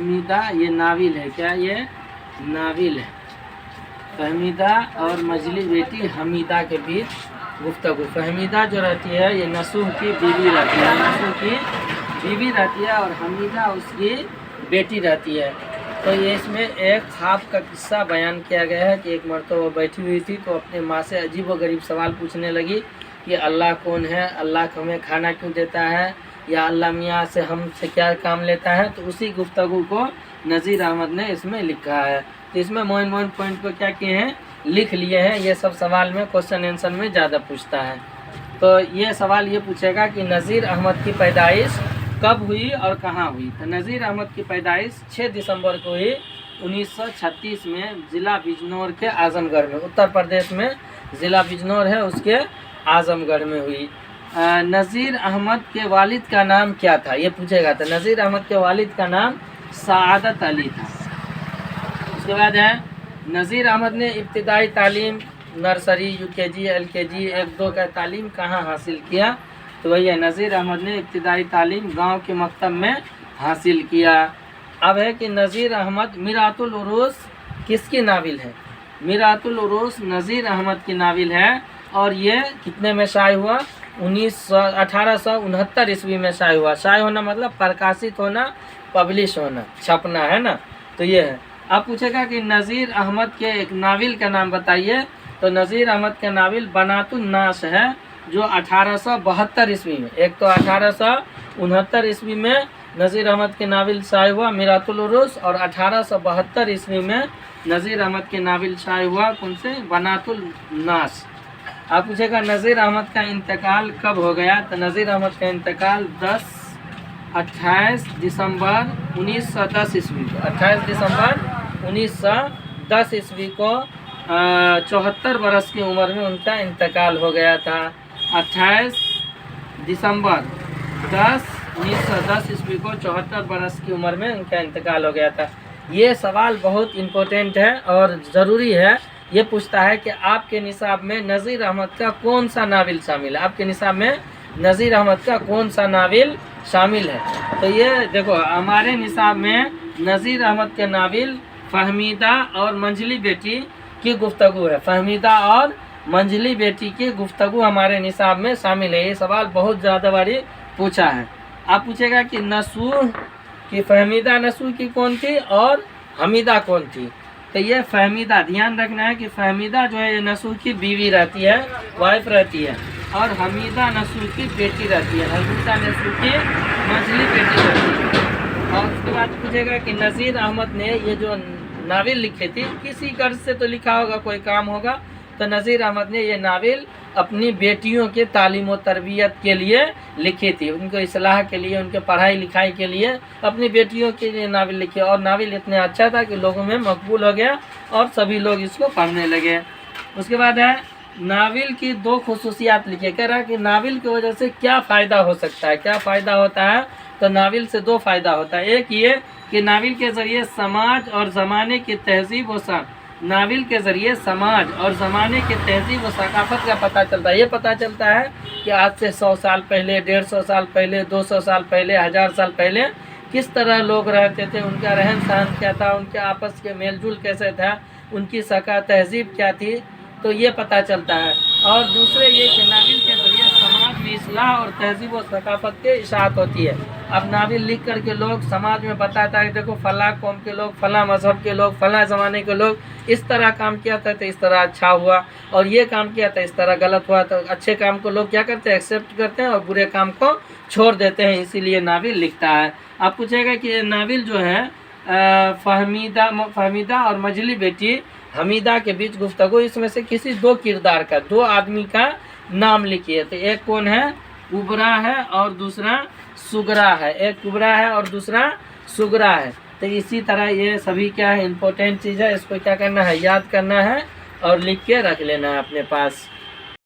फहमीदा, ये नाविल है, क्या ये नाविल है। फहमीदा और मजली बेटी हमीदा के बीच गुफ्तगू। फहमीदा जो रहती है ये नसूह की बीवी रहती है, नसूह की बीवी रहती है, और हमीदा उसकी बेटी रहती है। तो ये इसमें एक ख्वाब का किस्सा बयान किया गया है कि एक मरतबा वो बैठी हुई थी तो अपने माँ से अजीब व गरीब सवाल पूछने लगी कि अल्लाह कौन है, अल्लाह हमें खाना क्यों देता है, या अल्लाह मियाँ से हमसे क्या काम लेता है। तो उसी गुफ्तगू को नज़ीर अहमद ने इसमें लिखा है। तो इसमें मोइन पॉइंट को क्या किए हैं, लिख लिए हैं। ये सब सवाल में क्वेश्चन आंसर में ज़्यादा पूछता है। तो ये सवाल ये पूछेगा कि नज़ीर अहमद की पैदाइश कब हुई और कहाँ हुई। तो नज़ीर अहमद की पैदाइश 6 दिसंबर को हुई 1936 में ज़िला बिजनौर के आज़मगढ़ में, उत्तर प्रदेश में ज़िला बिजनौर है उसके आज़मगढ़ में हुई। नज़ीर अहमद के वालिद का नाम क्या था ये पूछेगा। तो नज़ीर अहमद के वालिद का नाम सआदत अली था। उसके बाद है नज़ीर अहमद ने इब्तिदाई तालीम नर्सरी, यूकेजी, एलकेजी 1-2 का तालीम कहाँ हासिल किया। तो वही है, नज़ीर अहमद ने इब्तिदाई तालीम गांव के मकतब में हासिल किया। अब है कि नज़ीर अहमद मीरातुल उरूस किसकी नाविल है। मीरातुल उरूस नज़ीर अहमद की नाविल है, और ये कितने में शाये हुआ, 1869 ईस्वी में शाये हुआ। शाये होना मतलब प्रकाशित होना, पब्लिश होना, छपना, है ना। तो ये है। अब पूछेगा कि नज़ीर अहमद के एक नाविल का नाम बताइए। तो नज़ीर अहमद के नाविल बनातुन नास है, जो 1872 ईस्वी में, एक तो 1869 ईस्वी में नज़ीर अहमद के नाविल शाये हुआ मीरातुल उरूस, और 1872 ईस्वी में नज़ीर अहमद के नाविल शाये हुआ कौन से, बनातुल नास। आप पूछेगा नज़ीर अहमद का इंतकाल कब हो गया। तो नज़ीर अहमद का इंतकाल 28 दिसंबर 1910 ईस्वी को, 28 दिसंबर 1910 ईस्वी को 74 बरस की उम्र में उनका इंतकाल हो गया था। 28 दिसंबर 1910 ईस्वी को 74 बरस की उम्र में उनका इंतकाल हो गया था। ये सवाल बहुत इम्पोर्टेंट है और ज़रूरी है। ये पूछता है कि आपके निसाब में नज़ीर अहमद का कौन सा नाविल शामिल है, आपके निसाब में नज़ीर अहमद का कौन सा नाविल शामिल है। तो ये देखो, हमारे निसाब में नज़ीर अहमद के नाविल फहमीदा और मंझली बेटी की गुफ्तगू है। फहमीदा और मंझली बेटी की गुफ्तगू हमारे निसाब में शामिल है। ये सवाल बहुत ज़्यादा बारी पूछा है। आप पूछेगा कि नसूह की, फहमीदा नसूह की कौन थी और हमीदा कौन थी। तो ये फहमीदा, ध्यान रखना है कि फहमीदा जो है ये नसूह की बीवी रहती है, वाइफ रहती है, और हमीदा नसूह की बेटी रहती है, हमीदा नसूह की मंझली बेटी रहती है। और उसके बाद पूछेगा कि नज़ीर अहमद ने ये जो नाविल लिखी थी किसी गर्ज से तो लिखा होगा, कोई काम होगा। तो नज़ीर अहमद ने ये नाविल अपनी बेटियों के तालीम व तरबियत के लिए लिखी थी, उनको इस्लाह के लिए, उनके पढ़ाई लिखाई के लिए अपनी बेटियों के लिए नाविल लिखी। और नाविल इतना अच्छा था कि लोगों में मकबूल हो गया और सभी लोग इसको पढ़ने लगे। उसके बाद है नाविल की 2 खुसूसियात लिखी। कह रहा है कि नाविल की वजह से क्या फ़ायदा हो सकता है, क्या फ़ायदा होता है। तो नाविल से 2 फ़ायदा होता है। एक ये कि नाविल के ज़रिए समाज और ज़माने की तहजीब व नाविल के ज़रिए समाज और ज़माने की तहजीब व सकाफ़त का पता चलता है। ये पता चलता है कि आज से 100 साल पहले, 150 साल पहले, 200 साल पहले, 1000 साल पहले किस तरह लोग रहते थे, उनका रहन सहन क्या था, उनके आपस के मेलजुल कैसे था, उनकी सका तहजीब क्या थी। तो ये पता चलता है। और दूसरे ये कि नाविल के ज़रिए समाज में इस्लाह और तहजीब और सकाफ़त के इशाअत होती है। अब नाविल लिख करके लोग समाज में बताता है कि देखो फलां कौम के लोग, फलां मज़हब के लोग, फलां ज़माने के लोग इस तरह काम किया था तो इस तरह अच्छा हुआ, और ये काम किया था इस तरह गलत हुआ। तो अच्छे काम को लोग क्या करते हैं, एक्सेप्ट करते हैं, और बुरे काम को छोड़ देते हैं। इसीलिए नाविल लिखता है। आप पूछेगा कि नाविल जो है फहमीदा और मंझली बेटी हमीदा के बीच गुफ्तगू, इसमें से किसी 2 किरदार का, 2 आदमी का नाम लिखिए। तो एक कौन है, कुबरा है और दूसरा सुगरा है। एक कुबरा है और दूसरा सुगरा है। तो इसी तरह ये सभी क्या है, इम्पोर्टेंट चीज़ है। इसको क्या करना है, याद करना है और लिख के रख लेना है अपने पास।